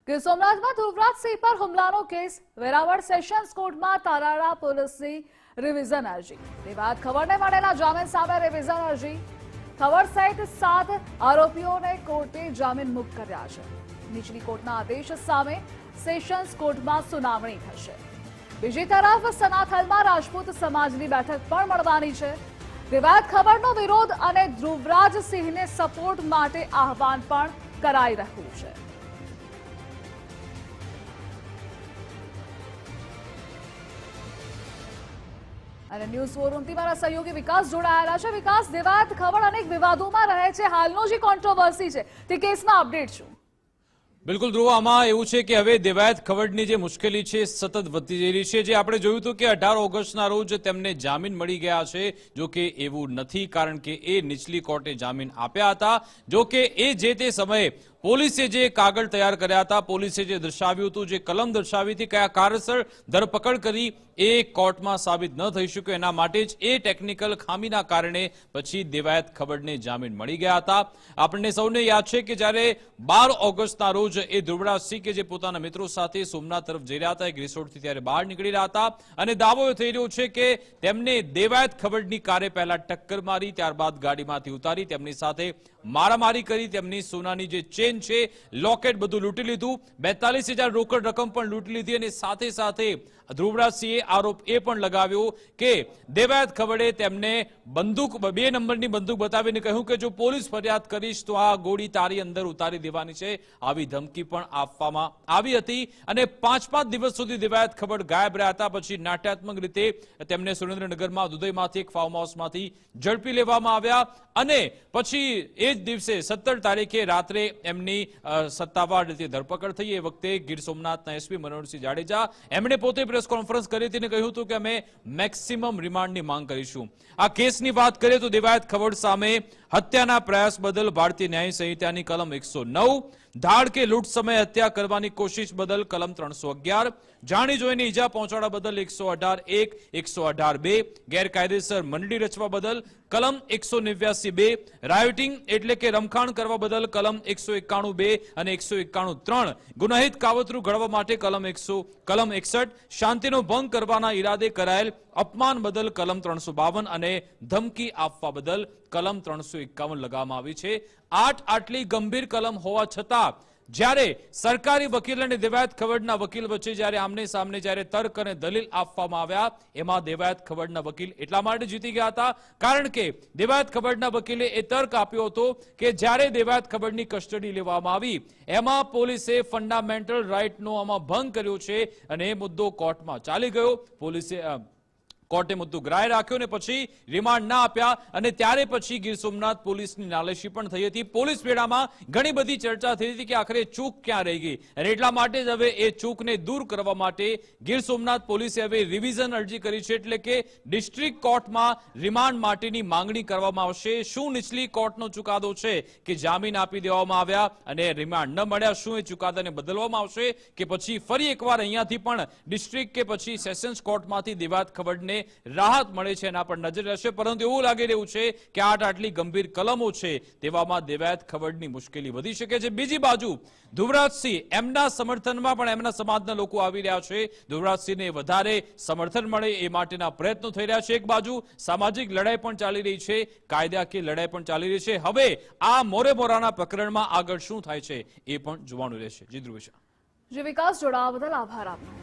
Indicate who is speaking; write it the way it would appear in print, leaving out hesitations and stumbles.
Speaker 1: ગીર સોમનાથમાં ધ્રુવરાજસિંહ પર હુમલાનો કેસ વેરાવળ સેશન્સ કોર્ટમાં તાલાળા પોલીસની રિવિઝન અરજી। વિવાદ ખબરને મળેલા જામીન સામે રિવિઝન અરજી। ખબર સહિત 7 આરોપીઓને કોર્ટે જામીન મુક્ત કર્યા છે। નીચલી કોર્ટના આદેશ સામે સેશન્સ કોર્ટમાં સુનાવણી થશે। બીજી તરફ સનાથલમાં રાજપૂત સમાજની બેઠક પણ મળવાની છે। વિવાદ ખબરનો વિરોધ અને ધ્રુવરાજસિંહને સપોર્ટ માટે આહવાન પણ કરાઈ રહ્યું છે। અને ન્યૂઝ ફોરમથી મારા સહયોગી વિકાસ જોડાયેલા છે। વિકાસ, વિવાદ ખબર અનેક વિવાદોમાં રહે છે, હાલનો જે કોન્ટ્રોવર્સી છે તે કેસમાં અપડેટ શું?
Speaker 2: બિલકુલ ધ્રુવ, આમાં એવું છે કે હવે દેવાયત ખવડની જે મુશ્કેલી છે સતત વધતી જઈ રહી છે। જે આપણે જોયું હતું કે 18 ઓગસ્ટના રોજ તેમને જામીન મળી ગયા છે, જો કે એવું નથી, કારણ કે એ નીચલી કોર્ટે જામીન આપ્યા હતા। જો કે એ જે તે સમયે પોલીસે જે કાગળ તૈયાર કર્યા હતા, પોલીસે જે દર્શાવ્યું હતું, જે કલમ દર્શાવી હતી, કયા કારણસર ધરપકડ કરી, એ કોર્ટમાં સાબિત ન થઈ શક્યું। એના માટે જ એ ટેકનિકલ ખામીના કારણે પછી દેવાયત ખવડને જામીન મળી ગયા હતા। આપણને સૌને યાદ છે કે જ્યારે 12 ઓગસ્ટના રોજ એ ધ્રુવરાજસિંહ કે જે પોતાના મિત્રો સાથે સોમનાથ તરફ જઈ રહ્યા હતા, એક રિસોર્ટથી ત્યારે બહાર નીકળી રહ્યા હતા અને દાવો એ થઈ રહ્યો છે કે તેમને દેવાયત ખવડની કારે પહેલા ટક્કર મારી, ત્યારબાદ ગાડીમાંથી ઉતારી તેમની સાથે મારામારી કરી, તેમની સોનાની જે ચેન છે, લોકેટ બધું લૂંટી લીધું, 42,000 રોકડ રકમ પણ લૂંટી લીધી અને સાથે સાથે ધ્રુવરાજસિંહે આરોપ એ પણ લગાવ્યો કે દેવાયત ખવડે તેમને બંદૂક 2 નંબરની બંદૂક બતાવીને કહ્યું કે જો પોલીસ ફરિયાદ કરીશ તો આ ગોળી તારી અંદર ઉતારી દેવાની છે, આવી ધમકી પણ આપવામાં આવી હતી। અને 5 દિવસ સુધી દેવાયત ખવડ ગાયબ રહ્યા હતા। પછી નાટ્યાત્મક રીતે તેમને સુરેન્દ્રનગરમાં દુધઈમાંથી એક ફાર્મ હાઉસમાંથી ઝડપી લેવામાં આવ્યા અને પછી એ જ દિવસે 17 તારીખે રાત્રે એમની સત્તાવાર રીતે ધરપકડ થઈ। એ વખતે ગીર સોમનાથના એસપી મનોહરસિંહ જાડેજા એમણે પોતે પ્રેસ કોન્ફરન્સ કરી હતી અને કહ્યું હતું કે અમે મેક્સિમમ રિમાન્ડની માંગ કરીશું। આ કેસની વાત કરીએ તો દેવાયત ખવડ સામે હત્યાના પ્રયાસ બદલ ભારતીય ન્યાય સંહિતાની કલમ 109, ધાડ કે લૂંટ સમયે હત્યા કરવાની કોશિશ બદલ કલમ 311, જાણી જોઈને ઈજા પહોંચાડવા બદલ 118(1), 118(2), ગેરકાયદેસર મંડળી રચવા બદલ કલમ 189(2), રાયોટિંગ એટલે કે રમખાણ કરવા બદલ કલમ 191(2) અને 191(3), ગુનાહિત કાવતરું ઘડવા માટે કલમ 61, શાંતિનો ભંગ કરવાના ઈરાદે કરાયેલ અપમાન બદલ કલમ 352 અને ધમકી આપવા બદલ કલમ 351 લગાવવામાં આવી છે। આટલી ગંભીર કલમ હોવા છતાં જ્યારે સરકારી વકીલ અને દેવાયત ખવડના વકીલ વચ્ચે જ્યારે આમને સામને જ્યારે તર્ક અને દલીલ આપવામાં આવ્યા, એમાં દેવાયત ખવડના વકીલ એટલા માટે જીતી ગયા હતા કારણ કે દેવાયત ખવડના વકીલે એ તર્ક આપ્યો હતો કે જ્યારે દેવાયત ખવડની કસ્ટડી લેવામાં આવી એમાં પોલીસે ફંડામેન્ટલ રાઇટનો આમાં ભંગ કર્યો છે અને એ મુદ્દો કોર્ટમાં ચાલી ગયો। કોર્ટે મુદ્દો ગ્રાહ્ય રાખ્યો અને પછી રિમાન્ડ ના આપ્યા અને ત્યારે પછી ગીર સોમનાથ પોલીસની નાલેશી પણ થઈ હતી। પોલીસ બેડામાં ઘણી બધી ચર્ચા થઈ હતી કે આખરે ચૂક ક્યાં રહી ગઈ અને એટલા માટે જ હવે એ ચૂકને દૂર કરવા માટે ગીર સોમનાથ પોલીસે હવે રિવિઝન અરજી કરી છે, એટલે કે ડિસ્ટ્રિક્ટ કોર્ટમાં રિમાન્ડ માટેની માંગણી કરવામાં આવશે। શું નીચલી કોર્ટનો ચુકાદો છે કે જામીન આપી દેવામાં આવ્યા અને રિમાન્ડ ન મળ્યા, શું એ ચુકાદાને બદલવામાં આવશે કે પછી ફરી એકવાર અહીંયાથી પણ ડિસ્ટ્રિક્ટ કે પછી સેશન્સ કોર્ટમાંથી દેવાયત ખવડને રાહત મળે છે, એના પર નજર રહેશે। પરંતુ એવું લાગી રહ્યું છે કે આટલી ગંભીર કલમો છે તેવામાં દેવાયત ખવડની મુશ્કેલી વધી શકે છે। બીજી બાજુ ધ્રુવરાજસિંહ એમના સમર્થનમાં પણ એમના સમાજના લોકો આવી રહ્યા છે, ધ્રુવરાજસિંહને વધારે સમર્થન મળે એ માટેના પ્રયત્નો થઈ રહ્યા છે। એક બાજુ સામાજિક લડાઈ પણ ચાલી રહી છે, કાયદાકીય લડાઈ પણ ચાલી રહી છે। હવે આ મોરેમોરાના પ્રકરણમાં આગળ શું થાય છે એ પણ જોવાનું રહેશે। જી ધ્રુવેશ।
Speaker 1: જે વિકાસ જોડાવા બદલ આભાર આપનો।